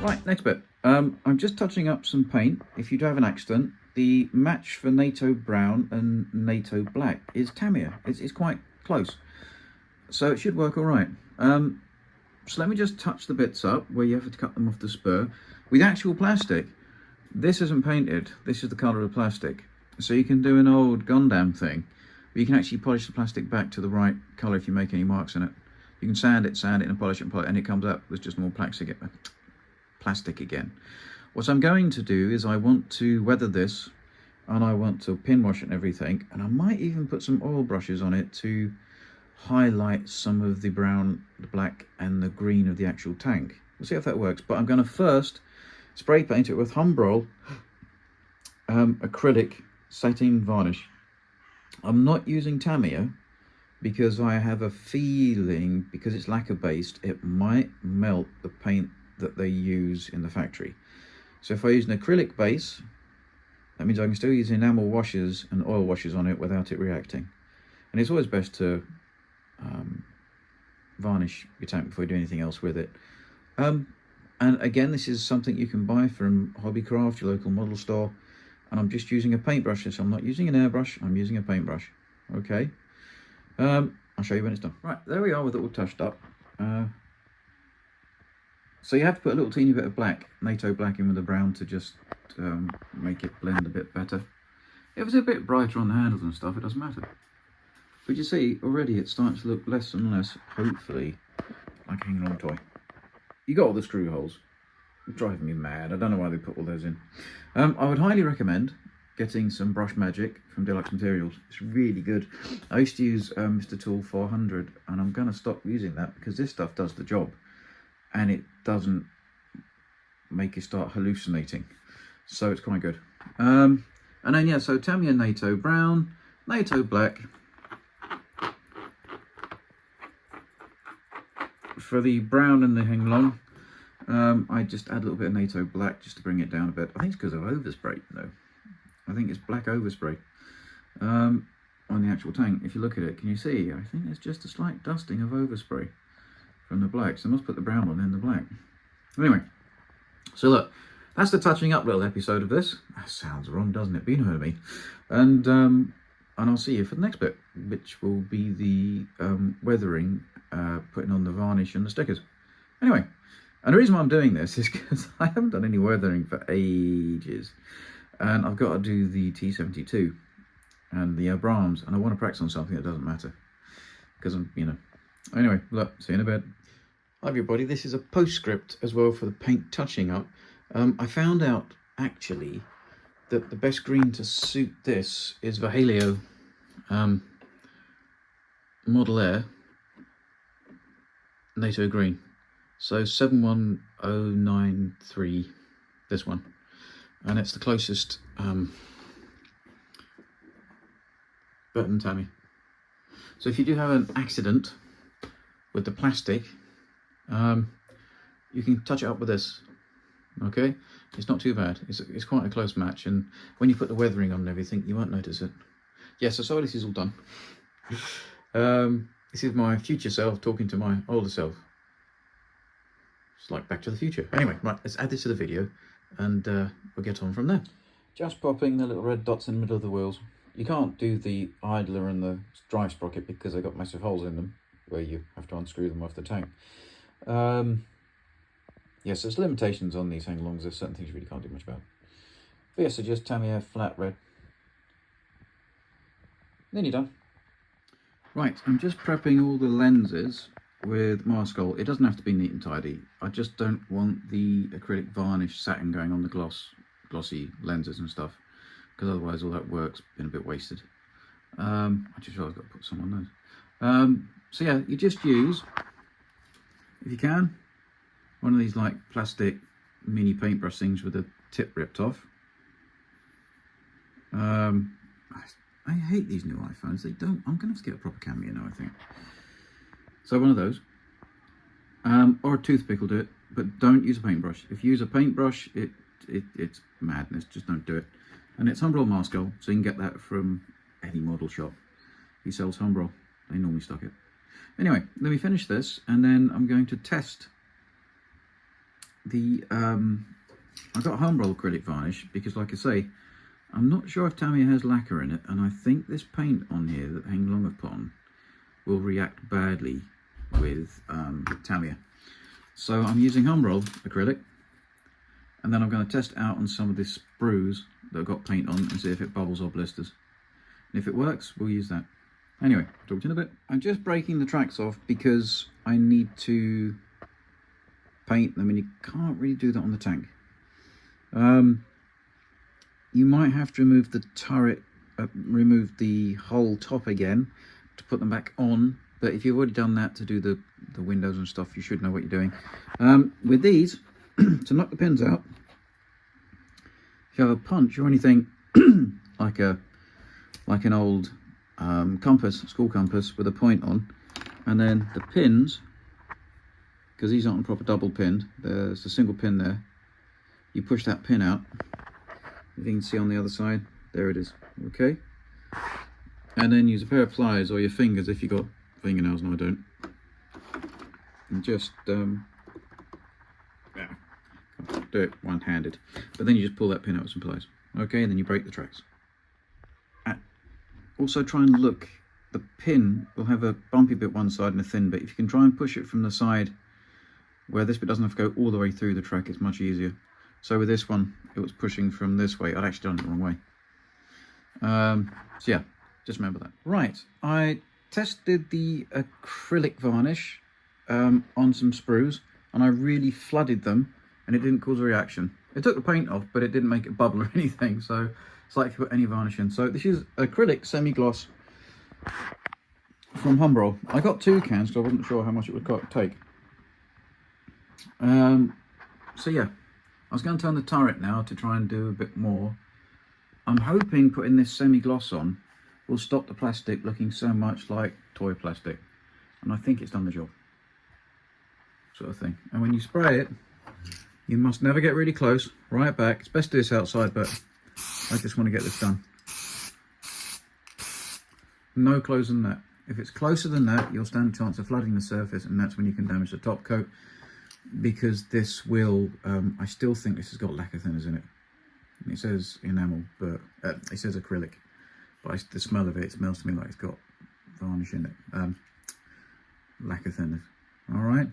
Right, next bit. I'm just touching up some paint. If you do have an accident, the match for NATO brown and NATO black is Tamiya. It's quite close, so it should work all right. So let me just touch the bits up where you have to cut them off the spur with actual plastic. This isn't painted. This is the colour of the plastic. So you can do an old Gundam thing, but you can actually polish the plastic back to the right colour if you make any marks in it. You can sand it, and polish it, and it comes up with just more plastic again. What I'm going to do is I want to weather this, and I want to pin wash it and everything, and I might even put some oil brushes on it to highlight some of the brown, the black and the green of the actual tank. We'll see if that works, but I'm going to first spray paint it with Humbrol Acrylic satin varnish. I'm not using Tamiya because I have a feeling, because it's lacquer based, it might melt the paint that they use in the factory. So if I use an acrylic base, that means I can still use enamel washes and oil washes on it without it reacting. And it's always best to varnish your tank before you do anything else with it. And again, this is something you can buy from Hobbycraft, your local model store. And I'm just using a paintbrush. So I'm not using an airbrush, I'm using a paintbrush. Okay. I'll show you when it's done. Right, there we are with it all touched up. So you have to put a little teeny bit of black, NATO black, in with the brown to just make it blend a bit better. If it's a bit brighter on the handles and stuff, it doesn't matter. But you see, already it's starting to look less and less, hopefully, like a Heng toy. You got all the screw holes. It's driving me mad. I don't know why they put all those in. I would highly recommend getting some Brush Magic from Deluxe Materials. It's really good. I used to use Mr. Tool 400, and I'm going to stop using that because this stuff does the job. And it doesn't make you start hallucinating. So it's quite good. And then, yeah, so Tamiya NATO brown, NATO black. For the brown and the Heng Long, I just add a little bit of NATO black just to bring it down a bit. I think it's because of overspray, though. I think it's black overspray on the actual tank. If you look at it, can you see? I think there's just a slight dusting of overspray from the black. So I must put the brown on in the black. Anyway, so look, that's the touching up little episode of this. That sounds wrong, doesn't it? But you know what I mean. And I'll see you for the next bit, which will be the weathering, putting on the varnish and the stickers. Anyway, and the reason why I'm doing this is because I haven't done any weathering for ages, and I've got to do the T72 and the Brahms, and I want to practice on something that doesn't matter because I'm, you know. Anyway, look, see you in a bit. Hi everybody, this is a postscript as well for the paint touching up. I found out actually that the best green to suit this is Vallejo Model Air NATO green. So 71093, this one, and it's the closest Burton Tamiya. So if you do have an accident with the plastic, you can touch it up with this. Okay, it's not too bad. It's quite a close match, and when you put the weathering on and everything, you won't notice it. Yeah, so this is all done. This is my future self talking to my older self. It's like Back to the Future. Anyway, right, let's add this to the video, and we'll get on from there. Just popping the little red dots in the middle of the wheels. You can't do the idler and the drive sprocket because they've got massive holes in them where you have to unscrew them off the tank. Yes, there's limitations on these hang longs. There's certain things you really can't do much about. But yeah, so just Tamiya flat red. Then you're done. Right, I'm just prepping all the lenses with Maskol. It doesn't have to be neat and tidy. I just don't want the acrylic varnish satin going on the glossy lenses and stuff, because otherwise all that work's been a bit wasted. I just realised I've got to put some on those. So yeah, you just use, if you can, one of these like plastic mini paintbrush things with the tip ripped off. I hate these new iPhones. They don't. I'm gonna have to get a proper camera now, I think. So one of those, or a toothpick will do it. But don't use a paintbrush. If you use a paintbrush, it's madness. Just don't do it. And it's Humbrol Maskol, so you can get that from any model shop. He sells Humbrol. They normally stock it. Anyway, let me finish this, and then I'm going to test I got Humbrol Acrylic varnish because, like I say, I'm not sure if Tamiya has lacquer in it, and I think this paint on here that Heng have put on will react badly with Tamiya. So I'm using Humbrol Acrylic, and then I'm going to test it out on some of the sprues that have got paint on and see if it bubbles or blisters. And if it works, we'll use that. Anyway, talk to you in a bit. I'm just breaking the tracks off because I need to paint them, and you can't really do that on the tank. You might have to remove the turret, remove the whole top again to put them back on, but if you've already done that to do the windows and stuff, you should know what you're doing. With these, to knock the pins out, if you have a punch or anything like an old compass, school compass with a point on, and then the pins, because these aren't proper double pinned, there's a single pin there. You push that pin out, if you can see on the other side, there it is, okay? And then use a pair of pliers or your fingers if you've got fingernails, and I don't. And just, do it one-handed. But then you just pull that pin out with some pliers, okay? And then you break the tracks. Also try and look, the pin will have a bumpy bit one side and a thin bit. If you can try and push it from the side where this bit doesn't have to go all the way through the track, it's much easier. So with this one, it was pushing from this way. I'd actually done it the wrong way. So yeah, just remember that. Right, I tested the acrylic varnish on some sprues, and I really flooded them, and it didn't cause a reaction. It took the paint off, but it didn't make it bubble or anything, so it's like if you put any varnish in. So this is acrylic semi-gloss from Humbrol. I got 2 cans, so I wasn't sure how much it would take. So yeah, I was going to turn the turret now to try and do a bit more. I'm hoping putting this semi-gloss on will stop the plastic looking so much like toy plastic, and I think it's done the job, sort of thing. And when you spray it, you must never get really close, right back. It's best to do this outside, but I just want to get this done. No closer than that. If it's closer than that, you'll stand a chance of flooding the surface, and that's when you can damage the top coat, because this will, I still think this has got lacquer thinners in it. It says enamel, but it says acrylic, but the smell of it, it smells to me like it's got varnish in it, lacquer thinners. All right,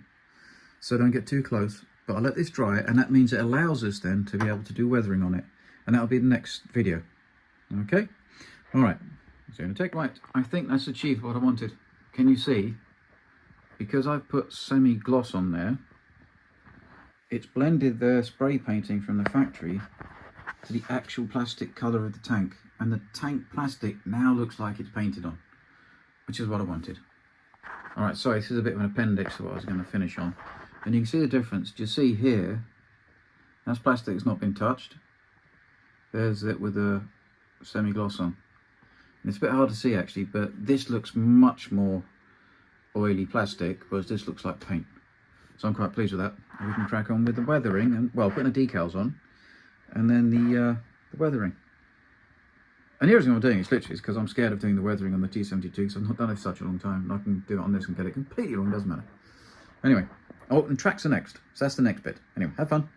so don't get too close, but I'll let this dry, and that means it allows us then to be able to do weathering on it, and that'll be the next video. Okay, all right, so in a tick. Right, I think that's achieved what I wanted. Can you see? Because I've put semi-gloss on there, it's blended the spray painting from the factory to the actual plastic colour of the tank, and the tank plastic now looks like it's painted on, which is what I wanted. Alright, sorry, this is a bit of an appendix of what I was going to finish on. And you can see the difference. Do you see here, that's plastic that's not been touched. There's it with the semi-gloss on. And it's a bit hard to see actually, but this looks much more oily plastic, whereas this looks like paint. So I'm quite pleased with that. We can crack on with the weathering, and well, putting the decals on, and then the weathering. And the reason I'm doing it literally is because I'm scared of doing the weathering on the T72, because I've not done it for such a long time, and I can do it on this and get it completely wrong, doesn't matter. Anyway, oh, and tracks are next, so that's the next bit. Anyway, have fun.